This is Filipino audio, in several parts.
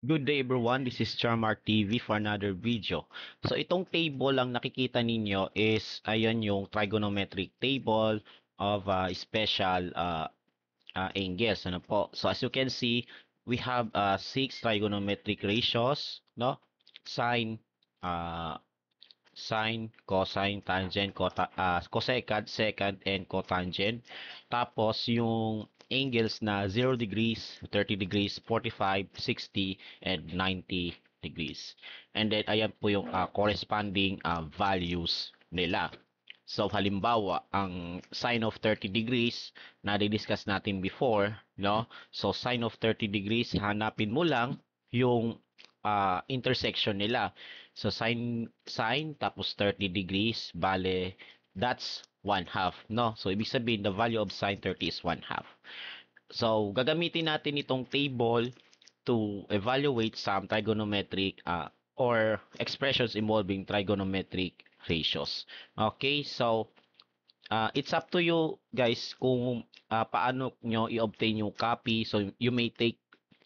Good day everyone, this is Charmark TV for another video. So itong table lang nakikita ninyo is ayan yung trigonometric table of special angles. Ano po? So as you can see, we have six trigonometric ratios, no? Sine, uh, sine, cosine, tangent, cosecant, secant, and cotangent. Tapos yung angles na 0 degrees, 30 degrees, 45, 60, and 90 degrees. And then ayan po yung corresponding values nila. So halimbawa, ang sine of 30 degrees na discuss natin before, no? So sine of 30 degrees, hanapin mo lang yung intersection nila. So sine tapos 30 degrees, bale that's 1/2, no? So ibig sabihin the value of sine 30 is 1/2. So gagamitin natin itong table to evaluate some trigonometric or expressions involving trigonometric ratios. Okay, so it's up to you guys kung paano nyo i-obtain yung copy. So you may take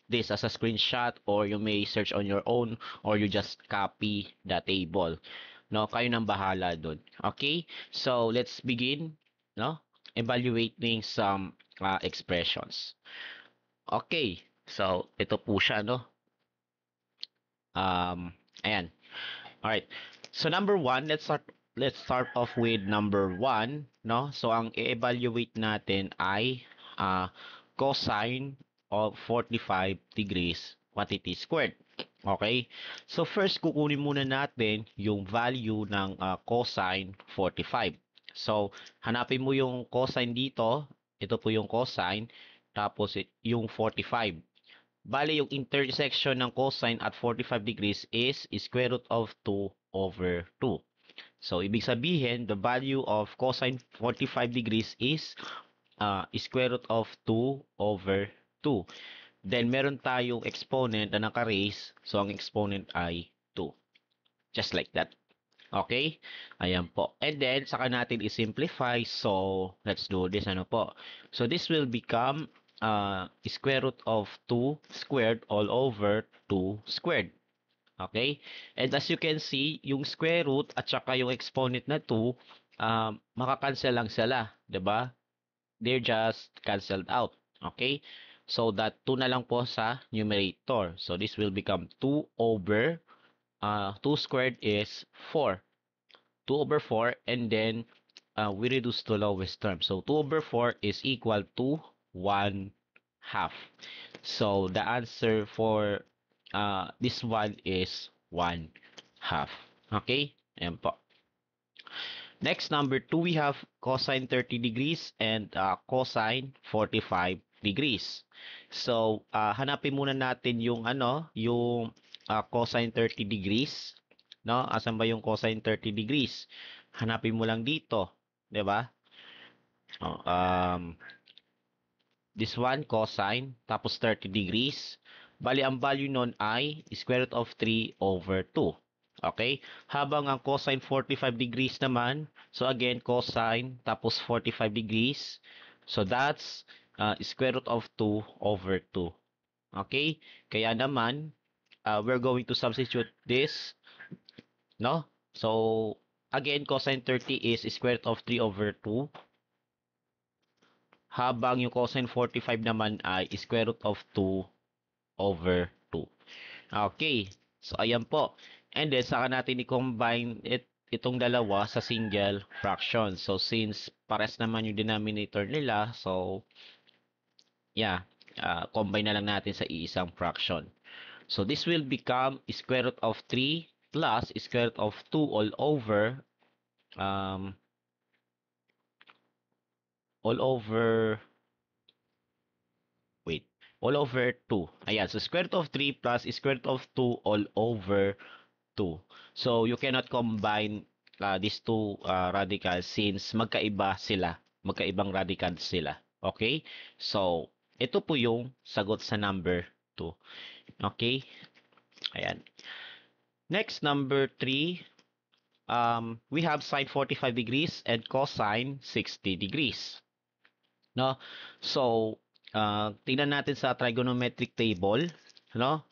this as a screenshot or you may search on your own or you just copy the table. No, kayo nang bahala doon. Okay? So let's begin, no? Evaluating some expressions. Okay. So ito po siya, no? Ayan. All right. So number one, let's start off with number one, no? So ang i-evaluate natin ay cosine of 45 degrees quantity squared. Okay? So first kukunin muna natin yung value ng cosine 45. So hanapin mo yung cosine dito, ito po yung cosine, tapos yung 45. Bale, yung intersection ng cosine at 45 degrees is square root of 2 over 2. So, ibig sabihin, the value of cosine 45 degrees is square root of 2 over 2. Then, meron tayong exponent na naka-raise. So, ang exponent ay 2. Just like that. Okay? Ayan po. And then, saka natin i-simplify. So, let's do this. Ano po? So, this will become square root of 2 squared all over 2 squared. Okay? And as you can see, yung square root at saka yung exponent na 2, makakancel lang sila. 'Di ba? They're just canceled out. Okay? So, that 2 na lang po sa numerator. So, this will become 2 over 2 squared is 4. 2 over 4 and then we reduce to lowest term. So 2 over 4 is equal to 1/2. So the answer for this one is 1/2. Okay? Ayan po. Next, number 2, we have cosine 30 degrees and cosine 45 degrees. So, hanapin muna natin yung yung cosine 30 degrees, no? Asan ba yung cosine 30 degrees? Hanapin mo lang dito, 'di ba? Oh, this one cosine tapos 30 degrees. Bali ang value nun ay square root of 3 over 2. Okay? Habang ang cosine 45 degrees naman, so again, cosine tapos 45 degrees. So that's square root of 2 over 2. Okay? Kaya naman, we're going to substitute this, no? So, again, cosine 30 is square root of 3 over 2. Habang yung cosine 45 naman ay square root of 2 over 2. Okay. So, ayan po. And then, saka natin i-combine itong dalawa sa single fraction. So, since pares naman yung denominator nila, so, yeah, combine na lang natin sa iisang fraction. So, this will become square root of 3 plus square root of 2 all over, wait, all over 2. Ayan, so square root of 3 plus square root of 2 all over 2. So, you cannot combine these two radicals since magkaiba sila. Magkaibang radicals sila. Okay? So, ito po yung sagot sa number 2. Okay? Ayan. Next, number 3. We have sine 45 degrees and cosine 60 degrees. No? So, tingnan natin sa trigonometric table, no?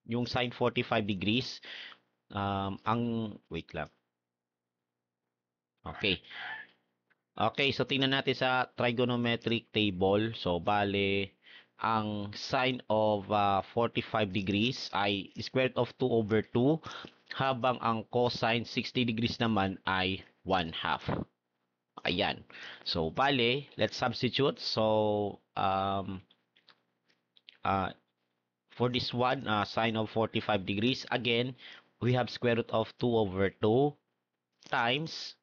yung sine 45 degrees, wait lang. Okay. Okay, so tingnan natin sa trigonometric table. So, bale, ang sine of 45 degrees ay square root of 2 over 2, habang ang cosine 60 degrees naman ay 1/2. Ayan. So, bale, let's substitute. So, uh, for this one, sine of 45 degrees, again, we have square root of 2 over 2 times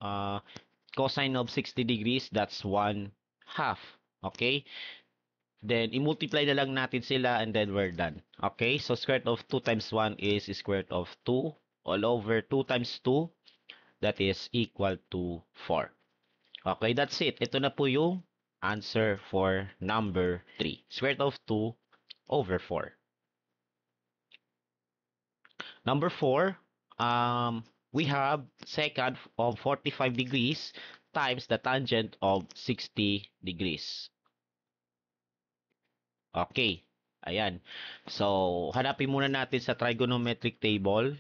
uh, cosine of 60 degrees, that's 1/2. Okay? Then, i-multiply na lang natin sila and then we're done. Okay? So, square root of 2 times 1 is square root of 2 all over 2 times 2. That is equal to 4. Okay, that's it. Ito na po yung answer for number 3. Square root of 2 over 4. Number 4, we have secant of 45 degrees times the tangent of 60 degrees. Okay. Ayan. So, hanapin muna natin sa trigonometric table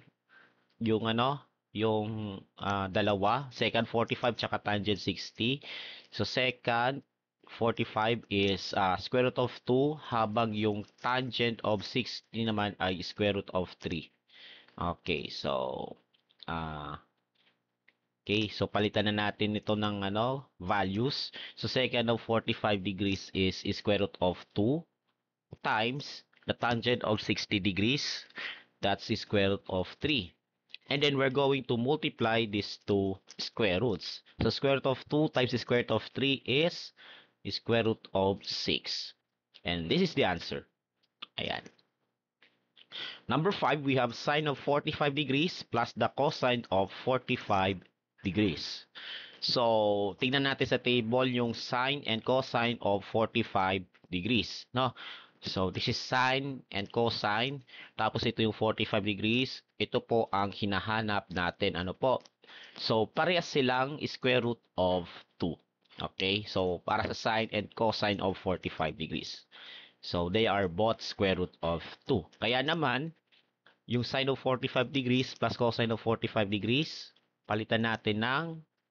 yung dalawa, secant 45 tsaka tangent 60. So, secant 45 is square root of 2, habang yung tangent of 60 naman ay square root of 3. Okay, so palitan na natin ito ng values. So secant of 45 degrees is square root of 2 times the tangent of 60 degrees. That's the square root of 3. And then we're going to multiply these two square roots. So square root of 2 times the square root of 3 is square root of 6. And this is the answer. Ayan. Number 5, we have sine of 45 degrees plus the cosine of 45 degrees. So, tingnan natin sa table yung sine and cosine of 45 degrees, no? So, this is sine and cosine. Tapos ito yung 45 degrees. Ito po ang hinahanap natin. Ano po? So, parehas silang square root of 2. Okay? So, para sa sine and cosine of 45 degrees. So, they are both square root of 2. Kaya naman, yung sine of 45 degrees plus cosine of 45 degrees, palitan natin ng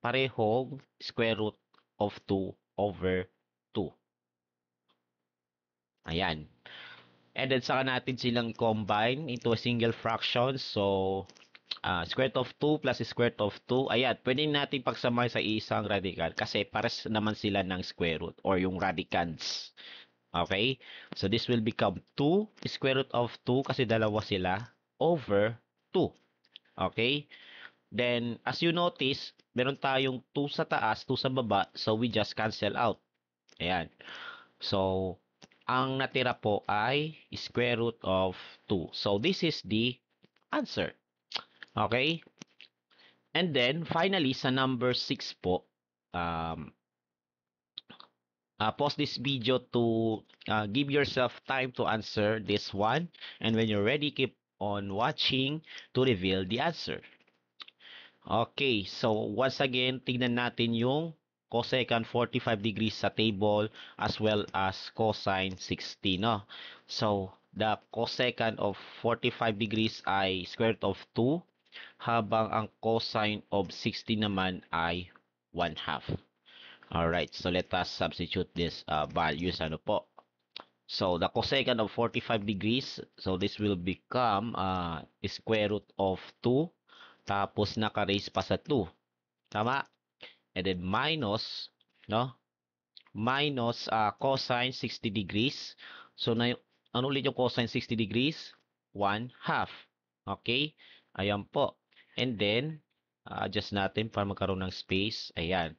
parehong square root of 2 over 2. Ayan. And then, saka natin silang combine into a single fraction. So, square root of 2 plus square root of 2. Ayan, pwede natin pagsamahin sa isang radical kasi pares naman sila ng square root or yung radicands. Okay? So, this will become 2 square root of 2 kasi dalawa sila over 2. Okay? Then, as you notice, meron tayong 2 sa taas, 2 sa baba. So, we just cancel out. Ayan. So, ang natira po ay square root of 2. So, this is the answer. Okay? And then, finally, sa number 6 po, pause this video to give yourself time to answer this one. And when you're ready, keep on watching to reveal the answer. Okay, so once again, tignan natin yung cosecant 45 degrees sa table as well as cosine 60, no? So, the cosecant of 45 degrees ay square root of 2, habang ang cosine of 60 naman ay 1/2. Alright, so let us substitute these values. Ano po? So, the cosecant of 45 degrees, so this will become square root of 2, tapos naka-raise pa sa 2. Tama? And then minus, no? Minus cosine 60 degrees. So, ano ulit yung cosine 60 degrees? 1/2. Okay? Ayan po. And then, adjust natin para magkaroon ng space. Ayan.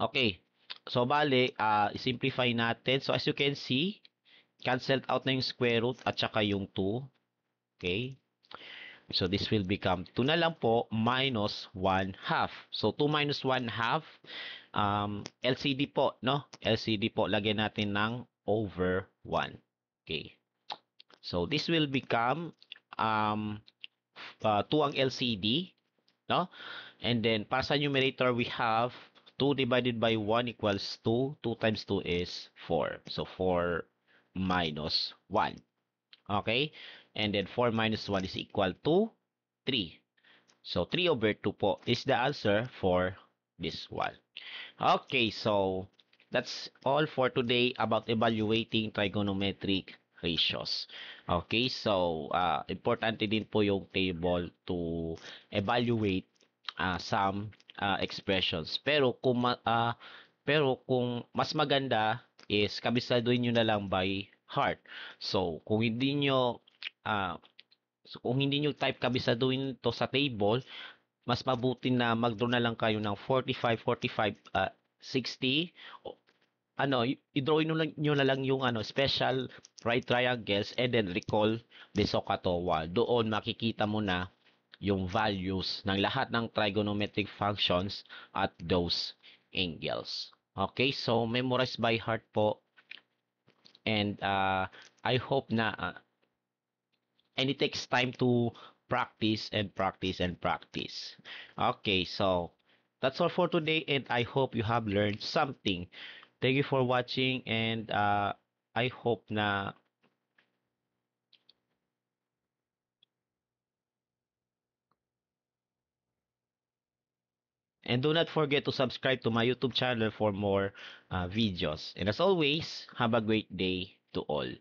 Okay. So, bale, simplify natin. So, as you can see, canceled out na yung square root at saka yung 2. Okay? So, this will become 2 na lang po minus 1/2. So, 2 minus 1/2, LCD po, no? LCD po, lagyan natin ng over 1. Okay. So, this will become 2 ang LCD, no? And then, para sa numerator, we have 2 divided by 1 equals 2. 2 times 2 is 4. So, 4 minus 1. Okay? And then 4 minus 1 is equal to 3. So 3 over 2 po is the answer for this one. Okay, so that's all for today about evaluating trigonometric ratios. Okay, so importante din po yung table to evaluate some expressions. Pero kung mas maganda is kabisaduhin nyo na lang by heart. So ah, kung hindi nyo type kabisaduhin to sa table, mas mabuti na mag-draw na lang kayo ng 45, 45, 60. I-draw nyo na lang yung special right triangles and then recall the SOHCAHTOA. Doon makikita mo na yung values ng lahat ng trigonometric functions at those angles. Okay, so memorize by heart po. And I hope na and it takes time to practice and practice and practice. Okay, so that's all for today, and I hope you have learned something. Thank you for watching, and I hope na and do not forget to subscribe to my YouTube channel for more videos. And as always, have a great day to all.